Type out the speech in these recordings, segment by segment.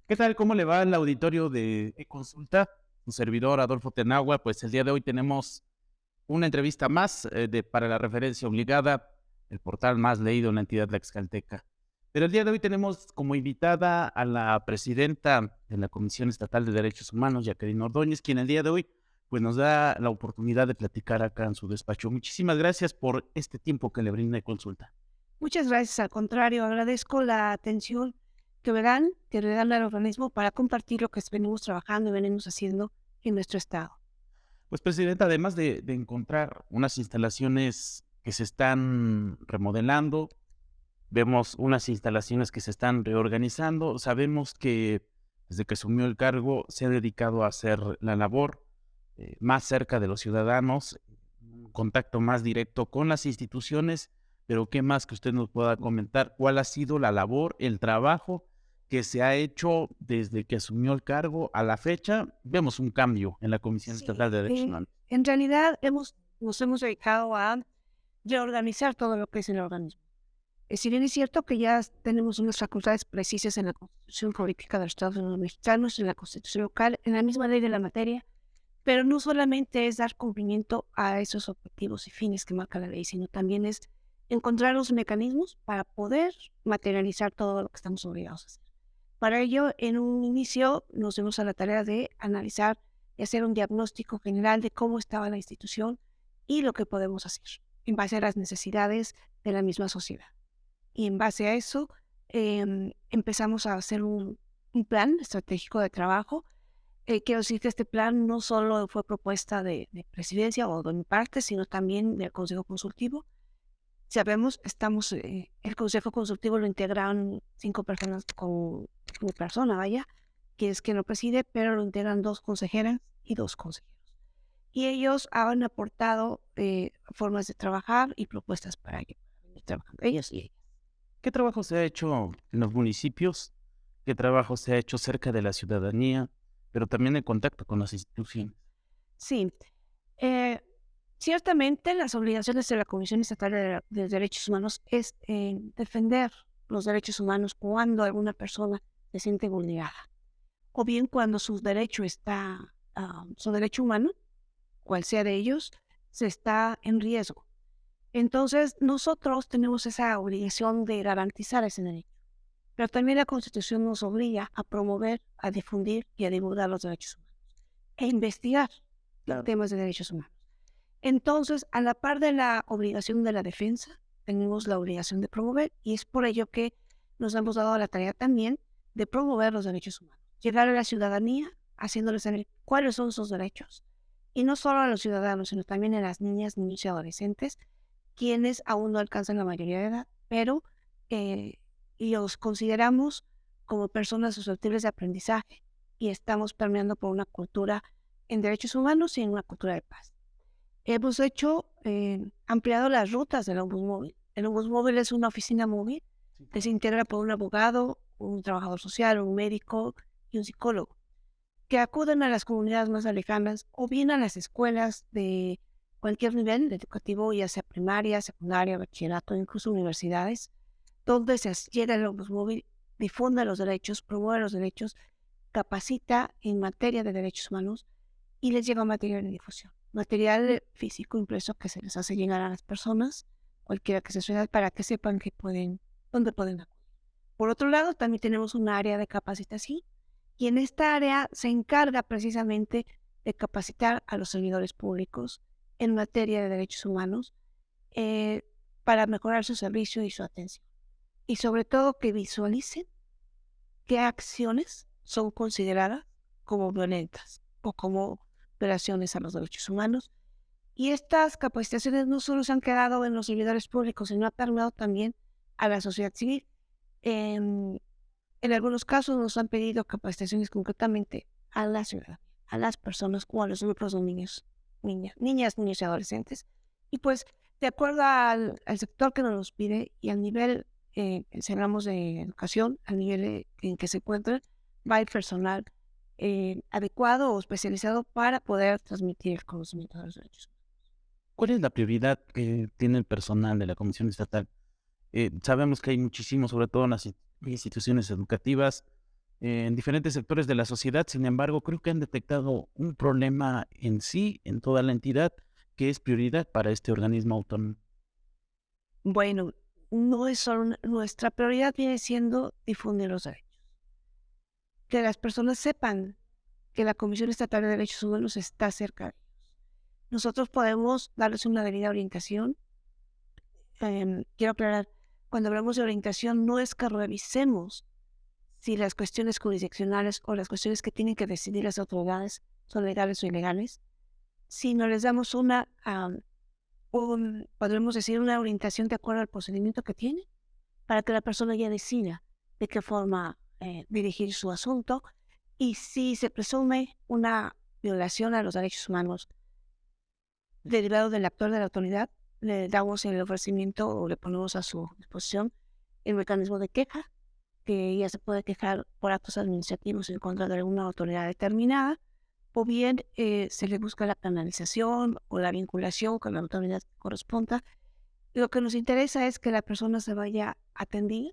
¿Qué tal? ¿Cómo le va al auditorio de eConsulta? Su servidor Adolfo Tenagua, pues el día de hoy tenemos una entrevista más para la referencia obligada, el portal más leído en la entidad tlaxcalteca. Pero el día de hoy tenemos como invitada a la presidenta de la Comisión Estatal de Derechos Humanos, Jacqueline Ordóñez, quien el día de hoy pues nos da la oportunidad de platicar acá en su despacho. Muchísimas gracias por este tiempo que le brinda consulta. Muchas gracias, al contrario, agradezco la atención que le dan al organismo para compartir lo que venimos trabajando y venimos haciendo en nuestro estado. Pues, presidenta, además de encontrar unas instalaciones que se están remodelando, vemos unas instalaciones que se están reorganizando, sabemos que desde que asumió el cargo se ha dedicado a hacer la labor más cerca de los ciudadanos, un contacto más directo con las instituciones, pero ¿qué más que usted nos pueda comentar? ¿Cuál ha sido la labor, el trabajo que se ha hecho desde que asumió el cargo a la fecha? Vemos un cambio en la Comisión Estatal de Sí, Derechos Humanos. en realidad nos hemos dedicado a reorganizar todo lo que es el organismo. Si bien es cierto que ya tenemos unas facultades precisas en la Constitución Política de los Estados Unidos Mexicanos, en la Constitución local, en la misma ley de la materia, pero no solamente es dar cumplimiento a esos objetivos y fines que marca la ley, sino también es encontrar los mecanismos para poder materializar todo lo que estamos obligados a hacer. Para ello, en un inicio nos dimos a la tarea de analizar y hacer un diagnóstico general de cómo estaba la institución y lo que podemos hacer en base a las necesidades de la misma sociedad. Y en base a eso, empezamos a hacer un plan estratégico de trabajo. Quiero decir que este plan no solo fue propuesta de presidencia o de mi parte, sino también del Consejo Consultivo. Sabemos, el Consejo Consultivo lo integran 5 personas con mi persona, vaya, que es quien lo preside, pero lo integran 2 consejeras y 2 consejeros. Y ellos han aportado formas de trabajar y propuestas para ello. Trabajan ellos y ellas. ¿Qué trabajo se ha hecho en los municipios? ¿Qué trabajo se ha hecho cerca de la ciudadanía, pero también en contacto con las instituciones? Sí, eh, ciertamente las obligaciones de la Comisión Estatal de Derechos Humanos es defender los derechos humanos cuando alguna persona se siente vulnerada, o bien cuando su derecho humano, cual sea de ellos, se está en riesgo. Entonces, nosotros tenemos esa obligación de garantizar ese derecho, pero también la Constitución nos obliga a promover, a difundir y a divulgar los derechos humanos e investigar Claro. temas de derechos humanos. Entonces, a la par de la obligación de la defensa, tenemos la obligación de promover y es por ello que nos hemos dado la tarea también de promover los derechos humanos, llegar a la ciudadanía haciéndoles saber cuáles son sus derechos y no solo a los ciudadanos, sino también a las niñas, niños y adolescentes, quienes aún no alcanzan la mayoría de edad, pero eh, los consideramos como personas susceptibles de aprendizaje y estamos permeando por una cultura en derechos humanos y en una cultura de paz. Hemos ampliado las rutas del Ombud Móvil. El Ombud Móvil es una oficina móvil Sí, que se claro. integra por un abogado, un trabajador social, un médico y un psicólogo, que acuden a las comunidades más alejanas o bien a las escuelas de cualquier nivel educativo, ya sea primaria, secundaria, bachillerato, incluso universidades, donde llega el Ombud Móvil, difunde los derechos, promueve los derechos, capacita en materia de derechos humanos y les lleva material de difusión, material físico impreso que se les hace llegar a las personas, cualquiera que sea su edad, para que sepan dónde pueden acudir. Por otro lado, también tenemos un área de capacitación y en esta área se encarga precisamente de capacitar a los servidores públicos en materia de derechos humanos eh, para mejorar su servicio y su atención. Y sobre todo que visualicen qué acciones son consideradas como violentas o como violaciones a los derechos humanos. Y estas capacitaciones no solo se han quedado en los servidores públicos, sino ha permeado también a la sociedad civil. En, en algunos casos nos han pedido capacitaciones concretamente a la ciudad, a las personas o a los grupos de niñas, niños y adolescentes. Y pues, de acuerdo al sector que nos los pide y al nivel, si hablamos de educación, al nivel en que se encuentran, va el personal adecuado o especializado para poder transmitir el conocimiento de los derechos. ¿Cuál es la prioridad que tiene el personal de la Comisión Estatal? Sabemos que hay muchísimos, sobre todo en las instituciones educativas, en diferentes sectores de la sociedad. Sin embargo, creo que han detectado un problema en sí, en toda la entidad, que es prioridad para este organismo autónomo. Bueno, no es solo nuestra prioridad, viene siendo difundir los derechos. Que las personas sepan que la Comisión Estatal de Derechos Humanos está cerca de ellos. Nosotros podemos darles una debida orientación. Quiero aclarar, cuando hablamos de orientación no es que revisemos si las cuestiones jurisdiccionales o las cuestiones que tienen que decidir las autoridades son legales o ilegales, sino les damos podremos decir, una orientación de acuerdo al procedimiento que tiene para que la persona ya decida de qué forma dirigir su asunto y si se presume una violación a los derechos humanos derivado del actuar de la autoridad, le damos el ofrecimiento o le ponemos a su disposición el mecanismo de queja, que ya se puede quejar por actos administrativos en contra de alguna autoridad determinada, o bien se le busca la penalización o la vinculación con la autoridad que corresponda. Lo que nos interesa es que la persona se vaya atendida,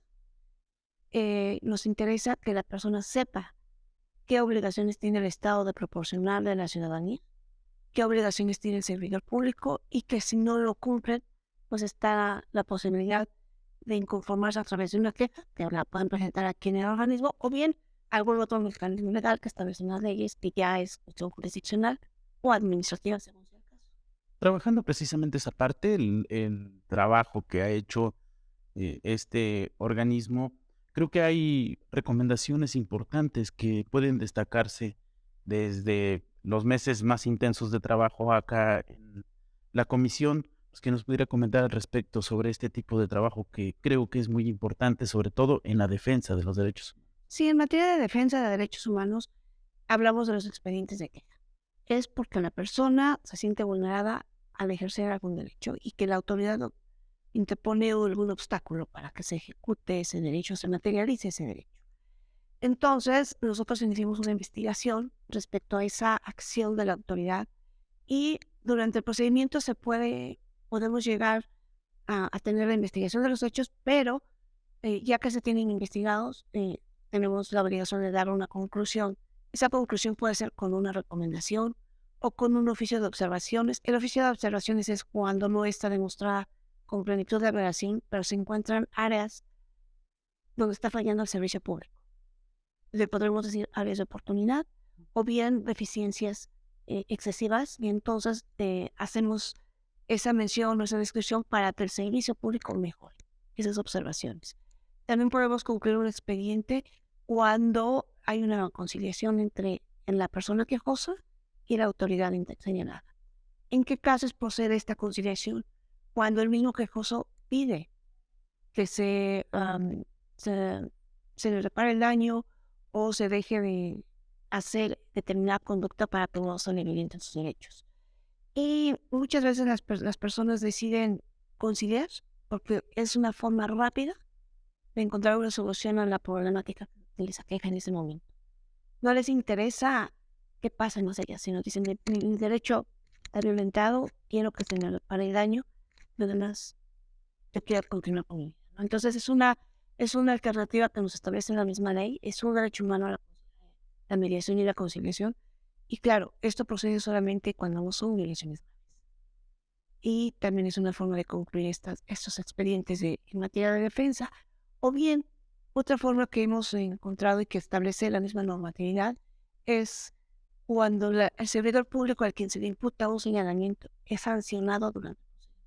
nos interesa que la persona sepa qué obligaciones tiene el Estado de proporcionarle a la ciudadanía, qué obligaciones tiene el servidor público y que si no lo cumplen, pues está la posibilidad de inconformarse a través de una queja que la pueden presentar aquí en el organismo o bien algún otro mecanismo legal que establece las leyes que ya es cuestión jurisdiccional o administrativa según sea el caso. Trabajando precisamente esa parte, el trabajo que ha hecho este organismo, creo que hay recomendaciones importantes que pueden destacarse desde los meses más intensos de trabajo acá en la comisión, pues, que nos pudiera comentar al respecto sobre este tipo de trabajo que creo que es muy importante, sobre todo en la defensa de los derechos. Sí, en materia de defensa de derechos humanos hablamos de los expedientes de queja. Es porque la persona se siente vulnerada al ejercer algún derecho y que la autoridad interpone algún obstáculo para que se ejecute ese derecho, se materialice ese derecho. Entonces, nosotros iniciamos una investigación respecto a esa acción de la autoridad y durante el procedimiento podemos llegar a tener la investigación de los hechos, pero ya que se tienen investigados, tenemos la obligación de dar una conclusión. Esa conclusión puede ser con una recomendación o con un oficio de observaciones. El oficio de observaciones es cuando no está demostrada con plenitud de veracidad, pero se encuentran áreas donde está fallando el servicio público. Le podremos decir áreas de oportunidad o bien deficiencias excesivas y entonces hacemos esa mención o esa descripción para que el servicio público mejore esas observaciones. También podemos concluir un expediente cuando hay una conciliación entre en la persona quejosa y la autoridad señalada. ¿En qué casos procede esta conciliación? Cuando el mismo quejoso pide que se le repare el daño o se deje de hacer determinada conducta para que no se le violenten sus derechos. Y muchas veces las personas deciden conciliar porque es una forma rápida de encontrar una solución a la problemática que les aqueja en ese momento. No les interesa qué pasa en los ellas, sino dicen, mi derecho está violentado, quiero que se me repare el daño, lo demás yo quiero continuar con mi vida, ¿no? Entonces es una alternativa que nos establece la misma ley, es un derecho humano a la mediación y la conciliación. Y claro, esto procede solamente cuando no son violaciones graves. Y también es una forma de concluir estos expedientes en materia de defensa. O bien, otra forma que hemos encontrado y que establece la misma normatividad es cuando el servidor público al quien se le imputa un señalamiento es sancionado durante el procedimiento.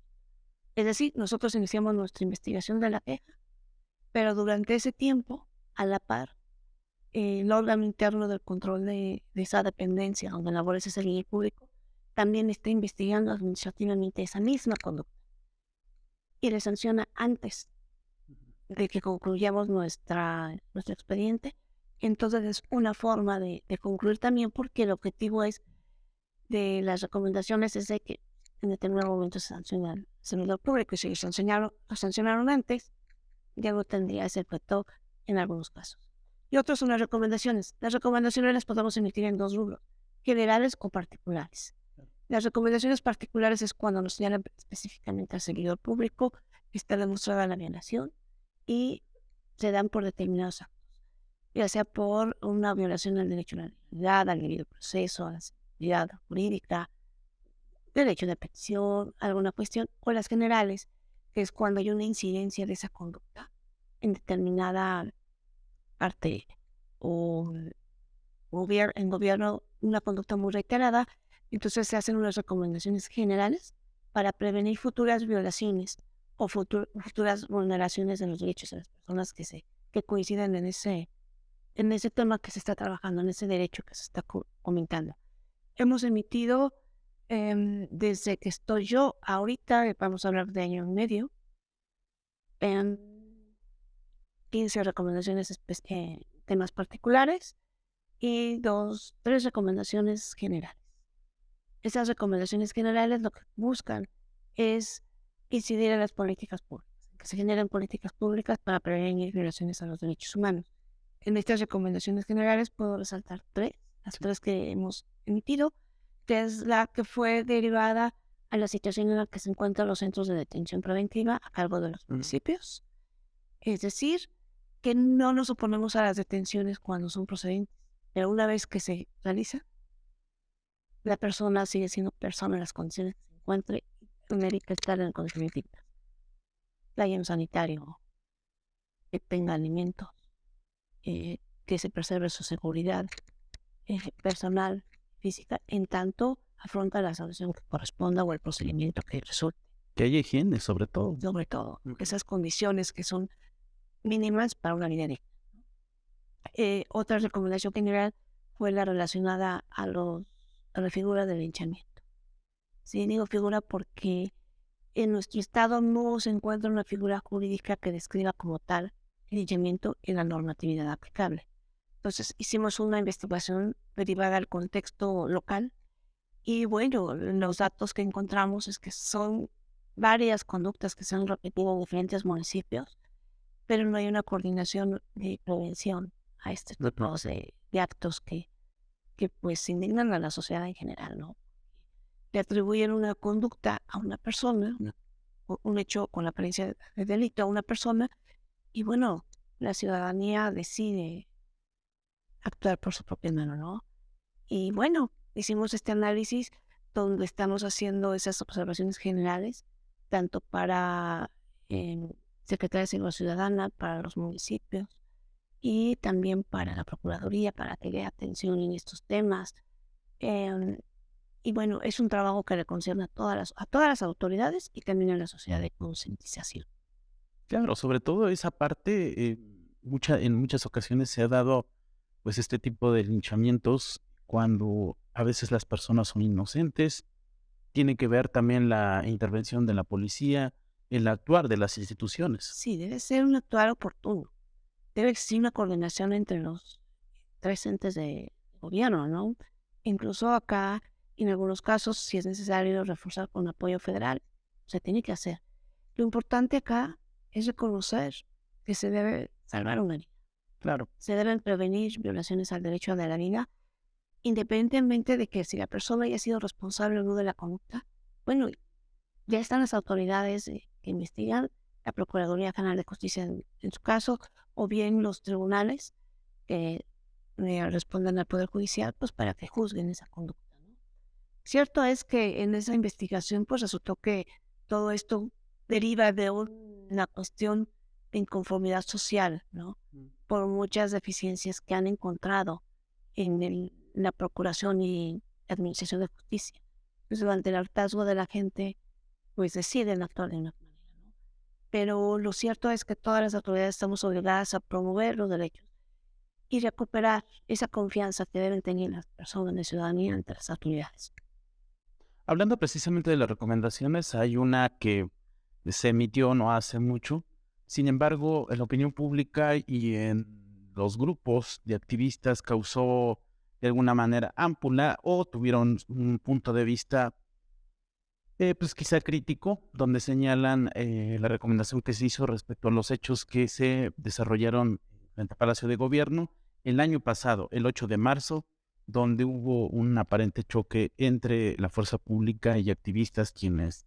Es decir, nosotros iniciamos nuestra investigación de la queja, pero durante ese tiempo, a la par, el órgano interno del control de esa dependencia donde labora ese servidor público también está investigando administrativamente esa misma conducta y le sanciona antes de que concluyamos nuestro expediente. Entonces es una forma de concluir también porque el objetivo es de las recomendaciones es de que en determinado momento se sanciona al servidor público y si lo sancionaron antes, ya no tendría ese efecto en algunos casos. Y otros son las recomendaciones. Las recomendaciones las podemos emitir en dos rubros, generales o particulares. Las recomendaciones particulares es cuando nos señalan específicamente al servidor público que está demostrada la violación y se dan por determinados actos. ya sea por una violación al derecho a la legalidad, al debido proceso, a la seguridad jurídica, derecho de petición, alguna cuestión, o las generales, que es cuando hay una incidencia de esa conducta en determinada parte o en gobierno, una conducta muy reiterada. Entonces se hacen unas recomendaciones generales para prevenir futuras violaciones o futuras vulneraciones de los derechos de las personas que coinciden en ese tema que se está trabajando, en ese derecho que se está comentando. Hemos emitido, desde que estoy yo ahorita, vamos a hablar de año y medio, en 15 recomendaciones, temas particulares y 3 recomendaciones generales. Esas recomendaciones generales lo que buscan es incidir en las políticas públicas, que se generen políticas públicas para prevenir violaciones a los derechos humanos. En estas recomendaciones generales puedo resaltar 3, las 3 que hemos emitido, que es la que fue derivada a la situación en la que se encuentran los centros de detención preventiva a cargo de los municipios. Es decir, que no nos oponemos a las detenciones cuando son procedentes, pero una vez que se realiza, la persona sigue siendo persona en las condiciones que se encuentre y tiene que estar en condiciones dignas. Que haya un sanitario, que tenga alimentos, que se preserve su seguridad personal, física, en tanto afronta la sanción que corresponda o el procedimiento que resulte. Que haya higiene, sobre todo. Sobre todo, esas condiciones que son mínimas para una vida digna. Otra recomendación general fue la relacionada a la figura del linchamiento. Sí, digo figura porque en nuestro estado no se encuentra una figura jurídica que describa como tal el linchamiento en la normatividad aplicable. Entonces hicimos una investigación derivada del contexto local y bueno, los datos que encontramos es que son varias conductas que se han repetido en diferentes municipios, pero no hay una coordinación de prevención a este tipo de actos que pues indignan a la sociedad en general, ¿no? Le atribuyen una conducta a una persona, un hecho con la apariencia de delito a una persona, y bueno, la ciudadanía decide actuar por su propia mano, ¿no? Y bueno, hicimos este análisis donde estamos haciendo esas observaciones generales, tanto para Secretaría de Seguridad Ciudadana, para los municipios y también para la Procuraduría, para que dé atención en estos temas. Y bueno, es un trabajo que le concierne a todas las autoridades y también a la sociedad de concientización. Claro, sobre todo esa parte, en muchas ocasiones se ha dado pues este tipo de linchamientos cuando a veces las personas son inocentes. Tiene que ver también la intervención de la policía, el actuar de las instituciones. Sí, debe ser un actuar oportuno. Debe existir una coordinación entre los 3 entes de gobierno, ¿no? Incluso acá, en algunos casos, si es necesario reforzar con apoyo federal, se tiene que hacer. Lo importante acá es reconocer que se debe salvar una vida. Claro. Se deben prevenir violaciones al derecho a la vida, independientemente de que si la persona haya sido responsable o no de la conducta. Bueno, ya están las autoridades que investigan, la Procuraduría General de Justicia en su caso, o bien los tribunales que respondan al Poder Judicial, pues para que juzguen esa conducta, ¿no? Cierto es que en esa investigación pues resultó que todo esto deriva de una cuestión de inconformidad social, ¿no? Por muchas deficiencias que han encontrado en la procuración y administración de justicia. Pues durante el hartazgo de la gente, pues deciden actuar de una manera, ¿no? Pero lo cierto es que todas las autoridades estamos obligadas a promover los derechos y recuperar esa confianza que deben tener las personas de ciudadanía ante las autoridades. Hablando precisamente de las recomendaciones, hay una que se emitió no hace mucho. Sin embargo, en la opinión pública y en los grupos de activistas causó de alguna manera ámpula o tuvieron un punto de vista pues quizá crítico, donde señalan la recomendación que se hizo respecto a los hechos que se desarrollaron frente al Palacio de Gobierno el año pasado, el 8 de marzo, donde hubo un aparente choque entre la fuerza pública y activistas quienes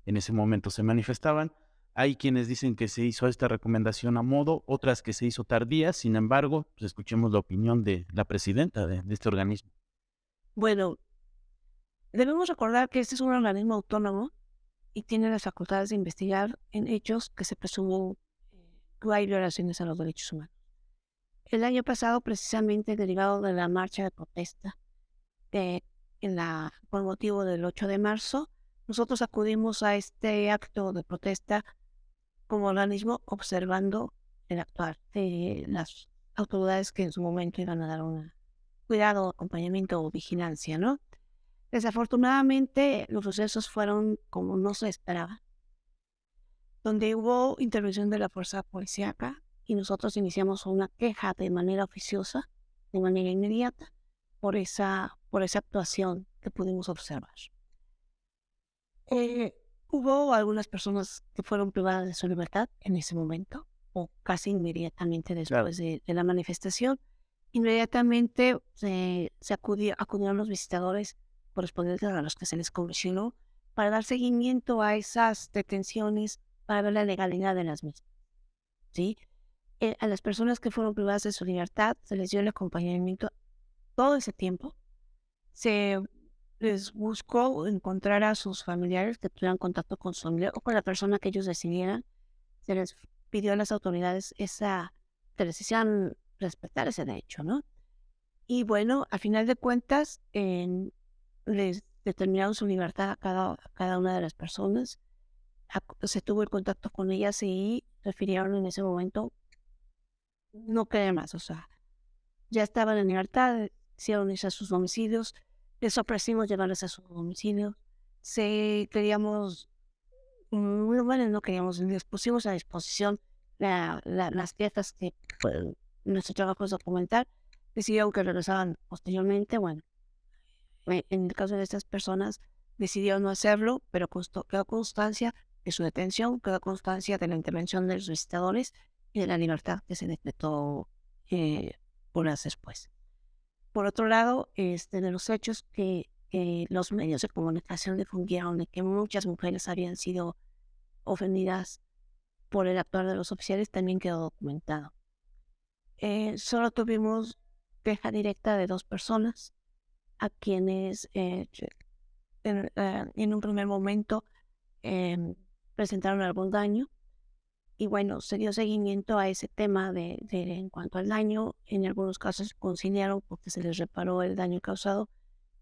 en ese momento se manifestaban, Hay quienes dicen que se hizo esta recomendación a modo, otras que se hizo tardía. Sin embargo, pues escuchemos la opinión de la presidenta de este organismo. Bueno, debemos recordar que este es un organismo autónomo y tiene las facultades de investigar en hechos que se presumen que hay violaciones a los derechos humanos. El año pasado, precisamente derivado de la marcha de protesta de, por motivo del 8 de marzo, nosotros acudimos a este acto de protesta como organismo observando el actuar de las autoridades que en su momento iban a dar un cuidado, acompañamiento o vigilancia, ¿no? Desafortunadamente, los sucesos fueron como no se esperaba, donde hubo intervención de la fuerza policíaca y nosotros iniciamos una queja de manera oficiosa, de manera inmediata, por esa actuación que pudimos observar. Hubo algunas personas que fueron privadas de su libertad en ese momento, o casi inmediatamente Claro. después de la manifestación. Inmediatamente acudieron los visitadores correspondientes a los que se les comisionó para dar seguimiento a esas detenciones, para ver la legalidad de las mismas, ¿sí? A las personas que fueron privadas de su libertad se les dio el acompañamiento todo ese tiempo. Se les buscó encontrar a sus familiares que tuvieran contacto con su familia o con la persona que ellos decidieran. Se les pidió a las autoridades que les hicieran respetar ese derecho, ¿no? Y bueno, al final de cuentas, les determinaron su libertad a cada una de las personas. Se tuvo el contacto con ellas y refirieron en ese momento no querer más, o sea, ya estaban en libertad, hicieron irse a sus domicilios, les ofrecimos llevarles a sus domicilios, queríamos, bueno, no queríamos, les pusimos a disposición las piezas que pues, nuestro trabajo es documentar, decidieron que regresaban posteriormente, bueno, en el caso de estas personas decidieron no hacerlo, pero quedó constancia de su detención, quedó constancia de la intervención de los visitadores y de la libertad que se decretó horas después. Por otro lado, de los hechos que los medios de comunicación difundieron de que muchas mujeres habían sido ofendidas por el actuar de los oficiales, también quedó documentado. Solo tuvimos queja directa de 2 personas, a quienes en un primer momento presentaron algún daño. Y bueno, se dio seguimiento a ese tema en cuanto al daño. En algunos casos conciliaron porque se les reparó el daño causado,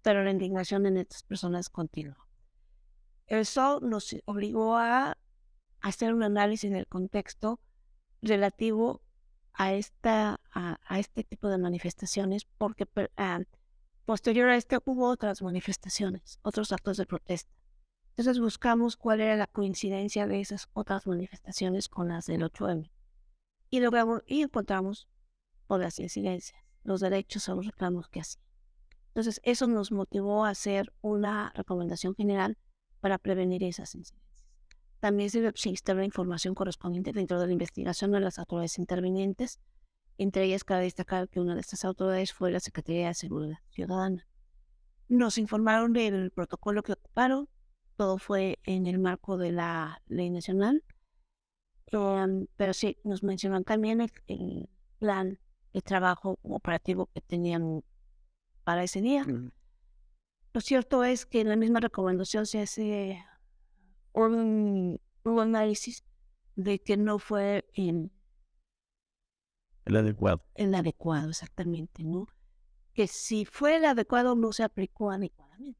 pero la indignación en estas personas continuó. Eso nos obligó a hacer un análisis del contexto relativo a este tipo de manifestaciones, porque posterior a hubo otras manifestaciones, otros actos de protesta. Entonces buscamos cuál era la coincidencia de esas otras manifestaciones con las del 8M. Y encontramos por las incidencias, los derechos o los reclamos que hacían. Entonces eso nos motivó a hacer una recomendación general para prevenir esas incidencias. También se registró la información correspondiente dentro de la investigación de las autoridades intervinientes. Entre ellas cabe destacar que una de estas autoridades fue la Secretaría de Seguridad Ciudadana. Nos informaron del protocolo que ocuparon. Todo fue en el marco de la ley nacional. Pero sí, nos mencionan también el plan de trabajo operativo que tenían para ese día. Lo cierto es que en la misma recomendación se hace un análisis de que no fue El adecuado. el adecuado, exactamente, ¿no? Que si fue el adecuado, no se aplicó adecuadamente.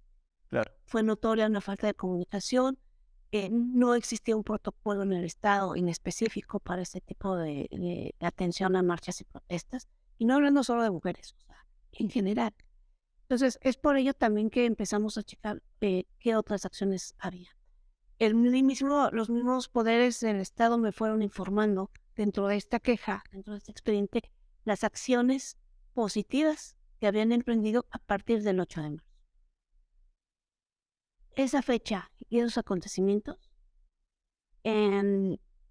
Claro. Fue notoria una falta de comunicación, no existía un protocolo en el Estado en específico para este tipo de atención a marchas y protestas, y no hablando solo de mujeres, o sea, en general. Entonces, es por ello también que empezamos a checar qué otras acciones había. Los mismos poderes del Estado me fueron informando dentro de esta queja, dentro de este expediente, las acciones positivas que habían emprendido a partir del 8 de marzo. Esa fecha y esos acontecimientos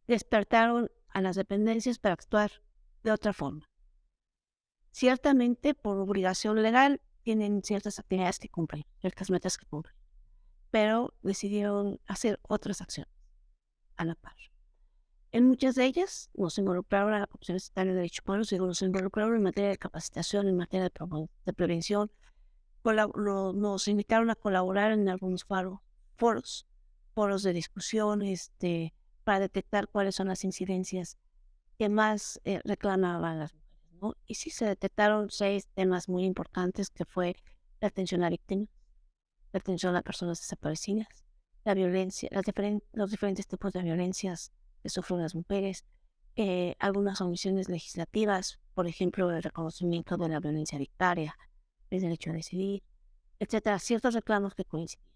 despertaron a las dependencias para actuar de otra forma. Ciertamente, por obligación legal, tienen ciertas actividades que cumplir, ciertas metas que cumplir, pero decidieron hacer otras acciones a la par. En muchas de ellas nos involucraron a la Comisión Estatal de Derechos Humanos y nos involucraron en materia de capacitación, en materia de prevención. Nos invitaron a colaborar en algunos foros, foros de discusión, para detectar cuáles son las incidencias que más reclamaban las mujeres, ¿no? Y sí se detectaron 6 temas muy importantes, que fue la atención a víctimas, la atención a personas desaparecidas, la violencia, los diferentes tipos de violencias que sufren las mujeres, algunas omisiones legislativas, por ejemplo, el reconocimiento de la violencia victimaria, el derecho a decidir, etcétera, ciertos reclamos que coincidían.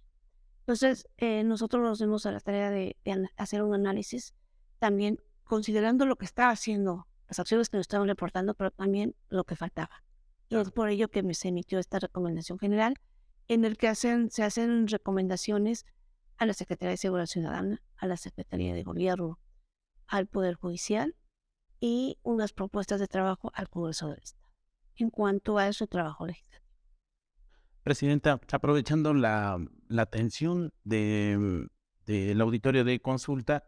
Entonces, nosotros nos dimos a la tarea de hacer un análisis, también considerando lo que estaba haciendo, las acciones que nos estaban reportando, pero también lo que faltaba. Y es por ello que se emitió esta recomendación general, en el que se hacen recomendaciones a la Secretaría de Seguridad Ciudadana, a la Secretaría de Gobierno, al Poder Judicial y unas propuestas de trabajo al Congreso del Estado en cuanto a su trabajo legislativo. Presidenta, aprovechando la atención del auditorio de consulta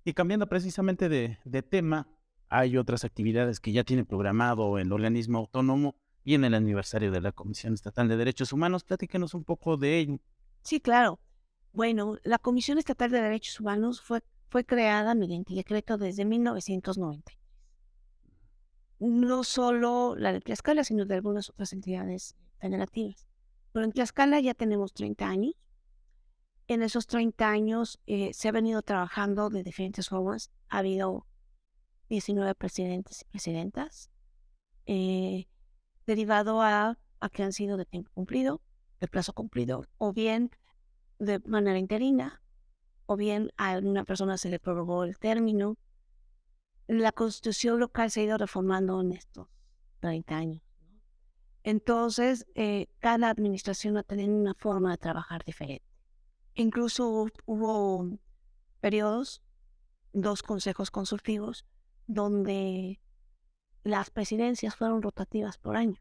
y cambiando precisamente de tema, hay otras actividades que ya tiene programado el organismo autónomo y en el aniversario de la Comisión Estatal de Derechos Humanos. Platíquenos un poco de ello. Sí, claro. Bueno, la Comisión Estatal de Derechos Humanos fue creada mediante decreto desde 1990. No solo la de Tlaxcala, sino de algunas otras entidades federativas. Pero en Tlaxcala ya tenemos 30 años. En esos 30 años se ha venido trabajando de diferentes formas. Ha habido 19 presidentes y presidentas, derivado a que han sido de tiempo cumplido, de plazo cumplido, o bien de manera interina, o bien a una persona se le prorrogó el término. La constitución local se ha ido reformando en estos 30 años. Entonces, cada administración ha tenido una forma de trabajar diferente. Incluso hubo periodos, 2 consejos consultivos, donde las presidencias fueron rotativas por año.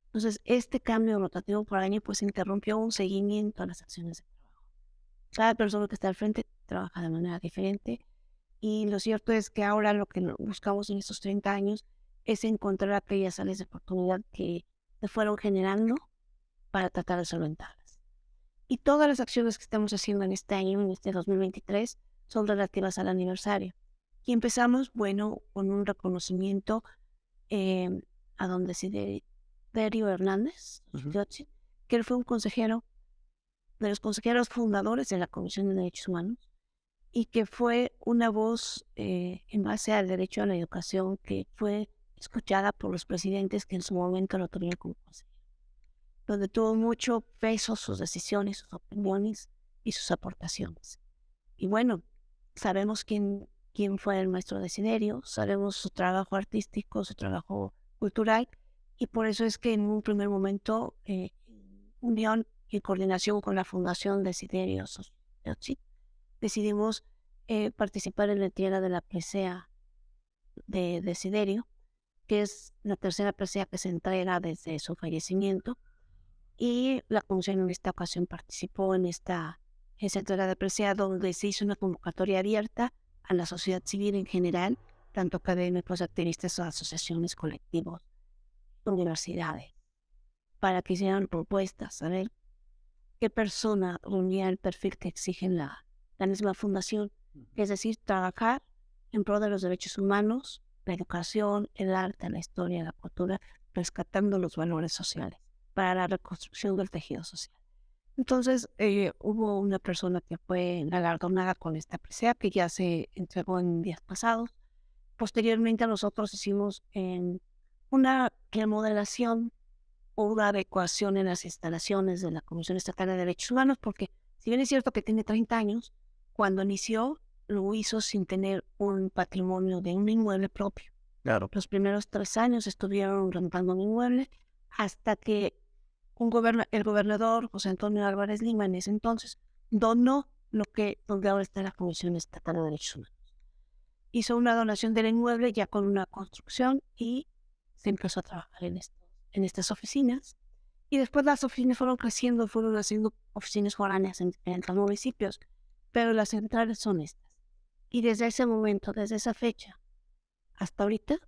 Entonces, este cambio rotativo por año pues interrumpió un seguimiento a las acciones de trabajo. Cada persona que está al frente trabaja de manera diferente y lo cierto es que ahora lo que buscamos en estos 30 años es encontrar aquellas áreas de oportunidad que se fueron generando para tratar de solventarlas. Y todas las acciones que estamos haciendo en este año, en este 2023, son relativas al aniversario. Y empezamos, bueno, con un reconocimiento a don Desiderio Hernández, que él fue un consejero, de los consejeros fundadores de la Comisión de Derechos Humanos, y que fue una voz en base al derecho a la educación que fue escuchada por los presidentes que en su momento lo tuvieron como consejero, donde tuvo mucho peso sus decisiones, sus opiniones y sus aportaciones. Y bueno, sabemos quién fue el maestro Desiderio, sabemos su trabajo artístico, su trabajo cultural, y por eso es que en un primer momento, unión y coordinación con la Fundación Desiderio decidimos participar en la entrega de la presea de Desiderio, que es la tercera presea que se entrega desde su fallecimiento, y la Comisión en esta ocasión participó en esa entrega de presea, donde se hizo una convocatoria abierta a la sociedad civil en general, tanto académicos, activistas, asociaciones, colectivos, universidades, para que hicieran propuestas, a ver qué persona reunía el perfil que exigen la misma fundación, es decir, trabajar en pro de los derechos humanos, la educación, el arte, la historia, la cultura, rescatando los valores sociales para la reconstrucción del tejido social. Entonces, hubo una persona que fue galardonada con esta presea, que ya se entregó en días pasados. Posteriormente, nosotros hicimos una remodelación o una adecuación en las instalaciones de la Comisión Estatal de Derechos Humanos, porque si bien es cierto que tiene 30 años, cuando inició lo hizo sin tener un patrimonio de un inmueble propio. Claro. Los primeros 3 años estuvieron rentando un inmueble hasta que el gobernador José Antonio Álvarez Lima en ese entonces donó donde ahora está la Comisión Estatal de Derechos Humanos. Hizo una donación del inmueble ya con una construcción y se empezó a trabajar en estas oficinas. Y después las oficinas fueron creciendo, fueron haciendo oficinas foráneas en diferentes municipios, pero las centrales son estas. Y desde ese momento, desde esa fecha hasta ahorita,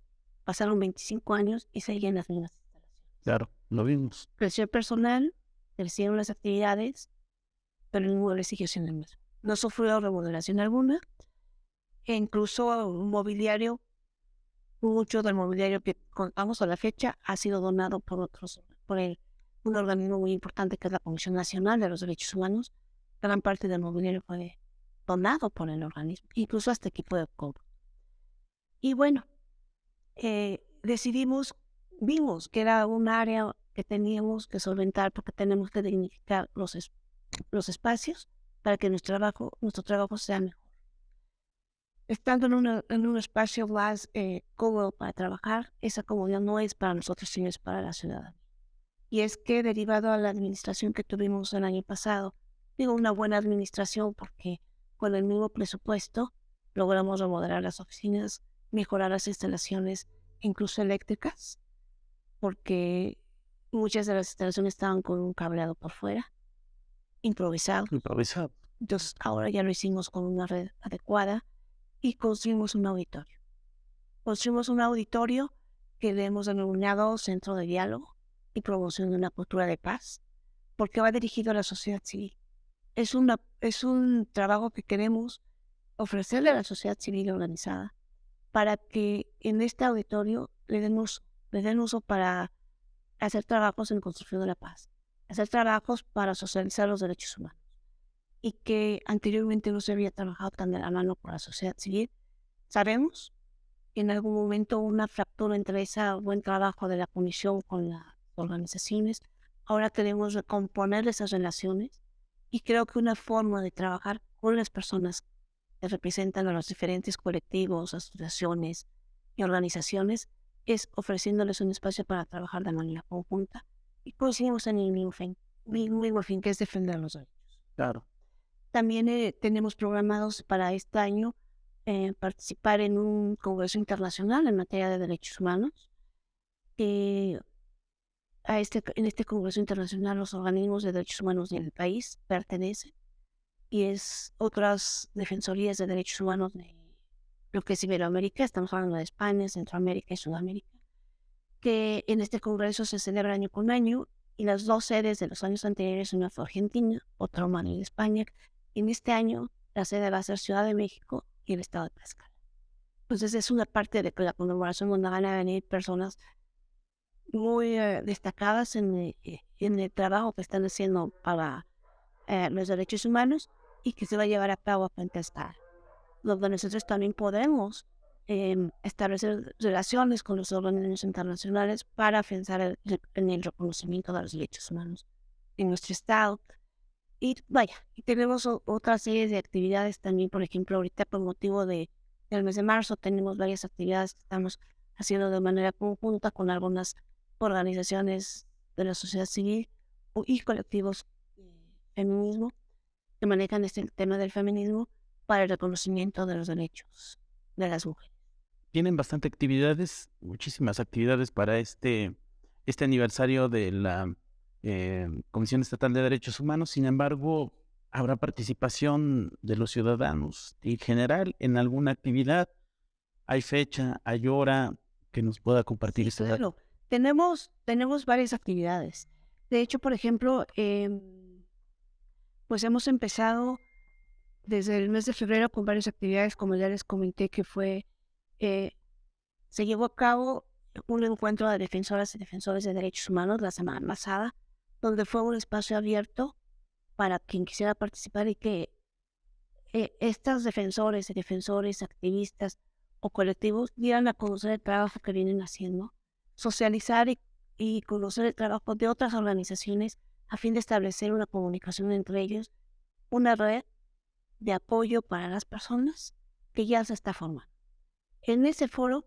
pasaron 25 años y seguían las mismas instalaciones. Claro, lo vimos. Creció el personal, crecieron las actividades, pero el inmueble siguió siendo el mismo. No sufrió remodelación alguna, e incluso un mobiliario, mucho del mobiliario que contamos a la fecha ha sido donado por un organismo muy importante que es la Comisión Nacional de los Derechos Humanos. Gran parte del mobiliario fue donado por el organismo, incluso hasta equipo de cobro. Y bueno, vimos que era un área que teníamos que solventar porque tenemos que dignificar los espacios para que nuestro trabajo sea mejor. Estando en un espacio más cómodo para trabajar, esa comodidad no es para nosotros, sino es para la ciudadanía. Y es que derivado a la administración que tuvimos el año pasado, digo una buena administración porque con el mismo presupuesto logramos remodelar las oficinas, mejorar las instalaciones, incluso eléctricas, porque muchas de las instalaciones estaban con un cableado por fuera, improvisado. Improvisado. Entonces ahora ya lo hicimos con una red adecuada y construimos un auditorio. Construimos un auditorio que le hemos denominado Centro de Diálogo y Promoción de una Cultura de Paz, porque va dirigido a la sociedad civil. Es un trabajo que queremos ofrecerle a la sociedad civil organizada para que en este auditorio le den uso para hacer trabajos en construcción de la paz, hacer trabajos para socializar los derechos humanos, y que anteriormente no se había trabajado tan de la mano por la sociedad civil. Sabemos que en algún momento hubo una fractura entre ese buen trabajo de la comisión con las organizaciones. Ahora queremos recomponer esas relaciones y creo que una forma de trabajar con las personas que representan a los diferentes colectivos, asociaciones y organizaciones es ofreciéndoles un espacio para trabajar de manera conjunta y coincidimos en el mismo fin que es defender los derechos. Claro. También tenemos programados para este año participar en un congreso internacional en materia de derechos humanos. En este congreso internacional los organismos de derechos humanos del país pertenecen y es otras defensorías de derechos humanos de lo que es Iberoamérica, estamos hablando de España, Centroamérica y Sudamérica, que en este congreso se celebra año con año y las dos sedes de los años anteriores, una fue Argentina, otra Oman y España. En este año la sede va a ser Ciudad de México y el estado de Tlaxcala. Entonces es una parte de la conmemoración donde van a venir personas muy destacadas en el trabajo que están haciendo para los derechos humanos y que se va a llevar a cabo a Tlaxcala, donde nosotros también podemos establecer relaciones con los organismos internacionales para avanzar en el reconocimiento de los derechos humanos en nuestro estado. Y vaya, y tenemos otra serie de actividades también, por ejemplo, ahorita por motivo del mes de marzo tenemos varias actividades que estamos haciendo de manera conjunta con algunas organizaciones de la sociedad civil y colectivos feminismo que manejan este tema del feminismo para el reconocimiento de los derechos de las mujeres. Tienen bastante actividades, muchísimas actividades para este aniversario de la Comisión Estatal de Derechos Humanos. Sin embargo, ¿habrá participación de los ciudadanos en general en alguna actividad? ¿Hay fecha, hay hora que nos pueda compartir? Sí, claro. Tenemos varias actividades. De hecho, por ejemplo, pues hemos empezado desde el mes de febrero con varias actividades, como ya les comenté, que se llevó a cabo un encuentro de defensoras y defensores de derechos humanos la semana pasada, donde fue un espacio abierto para quien quisiera participar y que estos defensores y defensores, activistas o colectivos dieran a conocer el trabajo que vienen haciendo, socializar y conocer el trabajo de otras organizaciones a fin de establecer una comunicación entre ellos, una red de apoyo para las personas que ya se está formando. En ese foro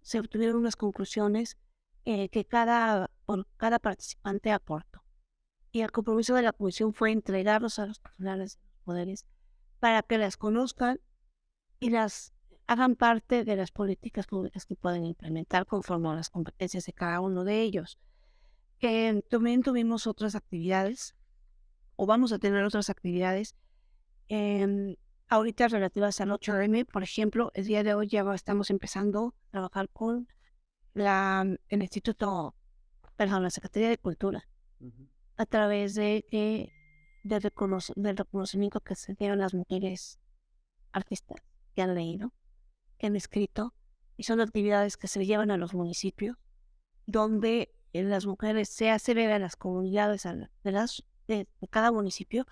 se obtuvieron unas conclusiones que cada participante aportó. Y el compromiso de la comisión fue entregarlos a los titulares de los poderes para que las conozcan y las hagan parte de las políticas públicas que pueden implementar conforme a las competencias de cada uno de ellos. También tuvimos otras actividades, o vamos a tener otras actividades. ahorita relativas al 8M, por ejemplo, el día de hoy ya estamos empezando a trabajar con el Instituto, perdón, la Secretaría de Cultura, Ujú. a través del reconocimiento que se dieron las mujeres artistas que han leído, que han escrito, y son actividades que se llevan a los municipios, donde las mujeres se hace ver a las comunidades de cada municipio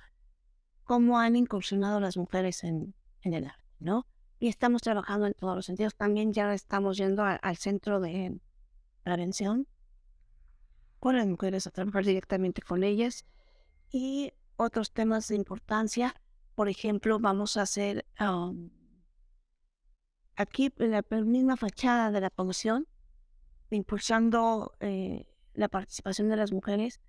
cómo han incursionado las mujeres en el arte, ¿no? Y estamos trabajando en todos los sentidos. También ya estamos yendo al centro de prevención con las mujeres, a trabajar directamente con ellas. Y otros temas de importancia, por ejemplo, vamos a hacer aquí en la misma fachada de la comisión, impulsando la participación de las mujeres,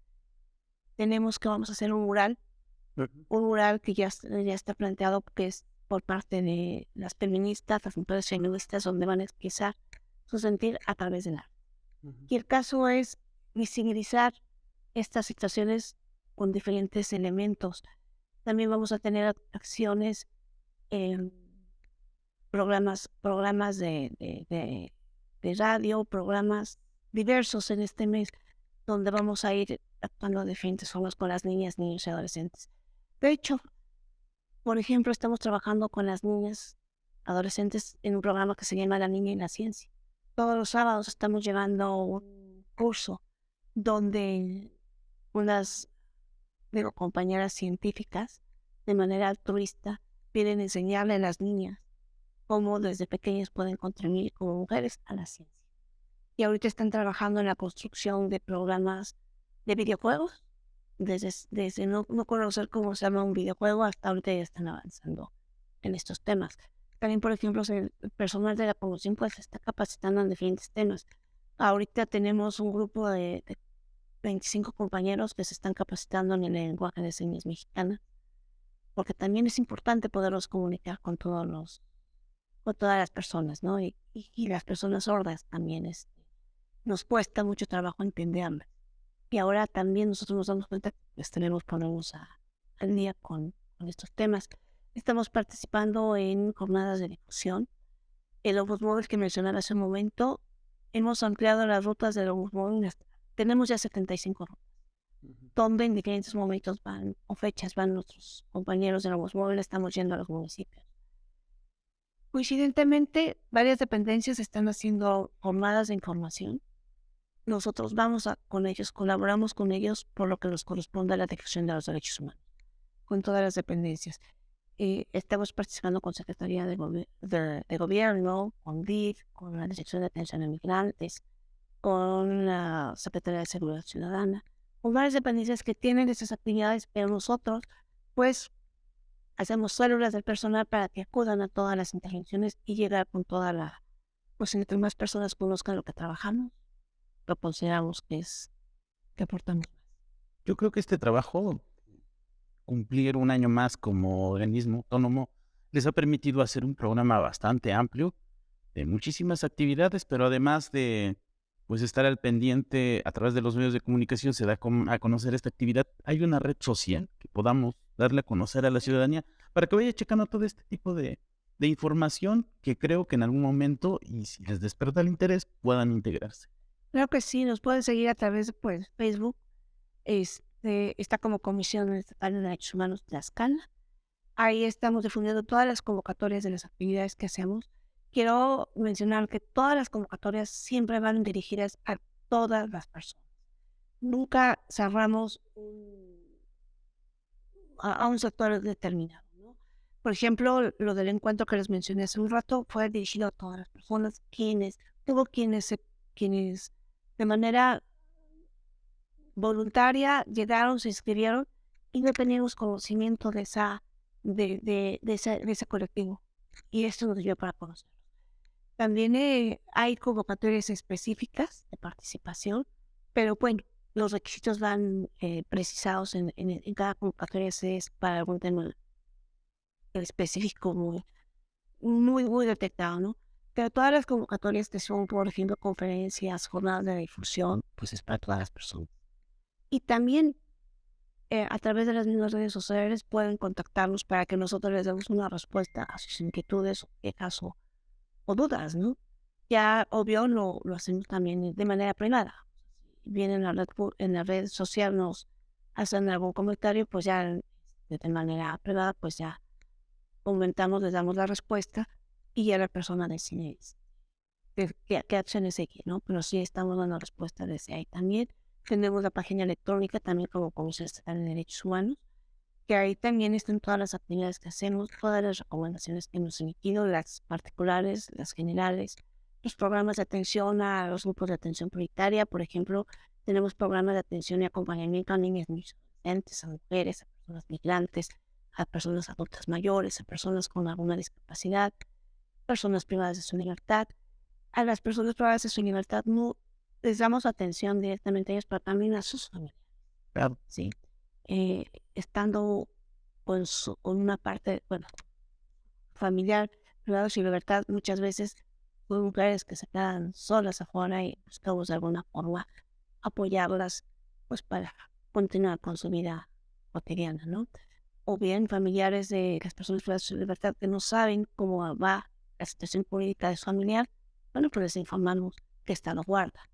tenemos que vamos a hacer Ujú. un mural que ya está planteado, que es por parte de las feministas, las mujeres feministas, donde van a expresar su sentir a través del arte. Ujú. Y el caso es visibilizar estas situaciones con diferentes elementos. También vamos a tener acciones en programas de radio, programas diversos en este mes, donde vamos a ir actuando de diferentes formas con las niñas, niños y adolescentes. De hecho, por ejemplo, estamos trabajando con las niñas adolescentes en un programa que se llama La Niña y la Ciencia. Todos los sábados estamos llevando un curso donde unas compañeras científicas, de manera altruista, vienen a enseñarle a las niñas cómo desde pequeñas pueden contribuir como mujeres a la ciencia. Y ahorita están trabajando en la construcción de programas de videojuegos, desde no conocer cómo se llama un videojuego hasta ahorita ya están avanzando en estos temas. También, por ejemplo, el personal de la promoción pues se está capacitando en diferentes temas. Ahorita tenemos un grupo de 25 compañeros que se están capacitando en el lenguaje de señas mexicana, porque también es importante poderlos comunicar con todas las personas, ¿no? Y las personas sordas también nos cuesta mucho trabajo entenderlas. Y ahora también nosotros nos damos cuenta que pues, tenemos que ponernos al día con estos temas. Estamos participando en jornadas de difusión. El Opus Móvil que mencionaba hace un momento, hemos ampliado las rutas del Opus Móvil. Tenemos ya 75 rutas, Ujú. donde en diferentes momentos van o fechas van nuestros compañeros del Opus Móvil, estamos yendo a los municipios. Coincidentemente, varias dependencias están haciendo jornadas de información. Nosotros con ellos, colaboramos con ellos por lo que nos corresponde a la difusión de los derechos humanos, con todas las dependencias. Estamos participando con Secretaría de Gobierno, con DIF, con la Dirección de Atención a Migrantes, con la Secretaría de Seguridad Ciudadana, con varias dependencias que tienen esas actividades, pero nosotros, pues, hacemos células del personal para que acudan a todas las intervenciones y llegar con pues entre más personas conozcan lo que trabajamos, lo consideramos que aportamos más. Yo creo que este trabajo, cumplir un año más como organismo autónomo, les ha permitido hacer un programa bastante amplio de muchísimas actividades, pero además de pues estar al pendiente a través de los medios de comunicación, se da a conocer esta actividad. Hay una red social que podamos darle a conocer a la ciudadanía para que vaya checando todo este tipo de información que creo que en algún momento, y si les desperta el interés, puedan integrarse. Claro que sí, nos pueden seguir a través de pues, Facebook. Está como Comisión Estatal de Derechos Humanos Tlaxcala. Ahí estamos difundiendo todas las convocatorias de las actividades que hacemos. Quiero mencionar que todas las convocatorias siempre van dirigidas a todas las personas. Nunca cerramos a un sector determinado, ¿no? Por ejemplo, lo del encuentro que les mencioné hace un rato fue dirigido a todas las personas, quienes de manera voluntaria llegaron, se inscribieron y no teníamos conocimiento de ese colectivo. Y esto nos dio para conocer. También hay convocatorias específicas de participación, pero bueno, los requisitos van precisados en cada convocatoria, es para algún tema específico muy detectado, ¿no? Pero todas las convocatorias que son, por ejemplo, conferencias, jornadas de difusión, pues es para todas las personas. Y también a través de las mismas redes sociales pueden contactarnos para que nosotros les demos una respuesta a sus inquietudes, o quejas o dudas, ¿no? Ya, obvio, lo hacemos también de manera privada. Vienen en la red social, nos hacen algún comentario, pues ya de manera privada, pues ya comentamos, les damos la respuesta y ya la persona decide qué acciones seguir, ¿no? Pero sí estamos dando respuesta desde ahí también. Tenemos la página electrónica también como Comisión Estatal de Derechos Humanos, que ahí también están todas las actividades que hacemos, todas las recomendaciones que hemos emitido, las particulares, las generales, los programas de atención a los grupos de atención prioritaria. Por ejemplo, tenemos programas de atención y acompañamiento a niñas, niños, adolescentes, a mujeres, a personas migrantes, a personas adultas mayores, a personas con alguna discapacidad, personas privadas de su libertad. A las personas privadas de su libertad no les damos atención directamente a ellas, pero también a sus familias, Claro. ¿sí? Estando con una parte, bueno, familiar, privados y libertad, muchas veces son mujeres que se quedan solas afuera y buscamos de alguna forma apoyarlas, pues para continuar con su vida cotidiana, ¿no? O bien familiares de las personas privadas de su libertad que no saben cómo va la situación jurídica de su familiar, bueno, pues les informamos que está lo guarda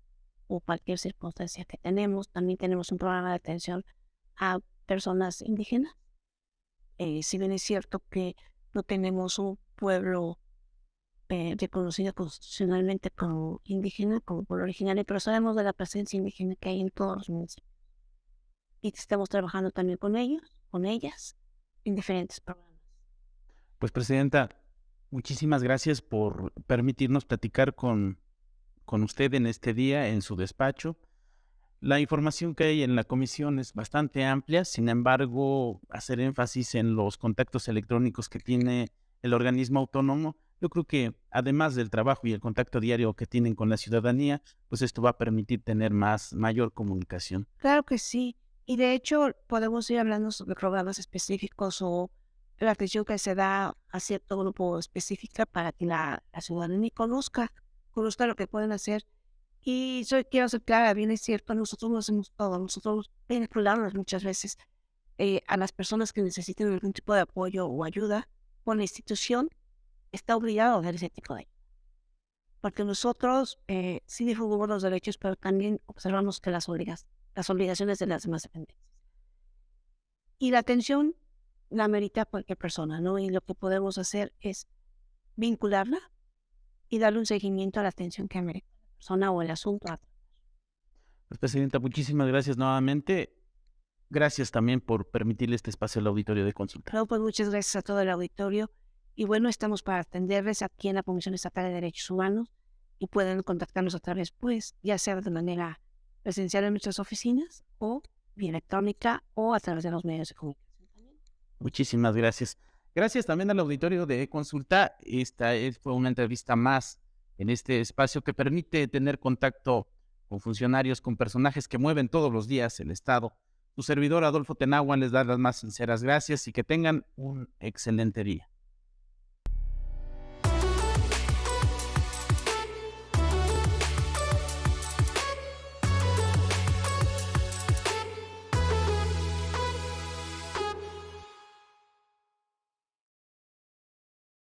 o cualquier circunstancia que tenemos. También tenemos un programa de atención a personas indígenas. Si bien es cierto que no tenemos un pueblo reconocido constitucionalmente como indígena, como pueblo originario, pero sabemos de la presencia indígena que hay en todos los municipios. Y estamos trabajando también con ellos, con ellas, en diferentes programas. Pues, presidenta, muchísimas gracias por permitirnos platicar con usted en este día, en su despacho. La información que hay en la comisión es bastante amplia, sin embargo, hacer énfasis en los contactos electrónicos que tiene el organismo autónomo, yo creo que además del trabajo y el contacto diario que tienen con la ciudadanía, pues esto va a permitir tener mayor comunicación. Claro que sí. Y de hecho, podemos ir hablando sobre programas específicos o la atención que se da a cierto grupo específica para que la ciudadanía conozca lo que pueden hacer. Y quiero ser clara, bien es cierto, nosotros no hacemos todo, nosotros vinculamos muchas veces a las personas que necesiten algún tipo de apoyo o ayuda, con la institución está obligado a dar ese tipo de ayuda. Porque nosotros sí difundimos los derechos, pero también observamos que las obligaciones de las demás dependencias. Y la atención la merita cualquier persona, ¿no? Y lo que podemos hacer es vincularla y darle un seguimiento a la atención que merece la persona o el asunto. Pues, presidenta, muchísimas gracias nuevamente. Gracias también por permitirle este espacio al auditorio de consulta. No, pues muchas gracias a todo el auditorio. Y bueno, estamos para atenderles aquí en la Comisión Estatal de Derechos Humanos y pueden contactarnos a través, pues, ya sea de manera presencial en nuestras oficinas o vía electrónica o a través de los medios de comunicación también. Muchísimas gracias. Gracias también al auditorio de consulta. Fue una entrevista más en este espacio que permite tener contacto con funcionarios, con personajes que mueven todos los días el Estado. Su servidor Adolfo Tenagua les da las más sinceras gracias y que tengan un excelente día.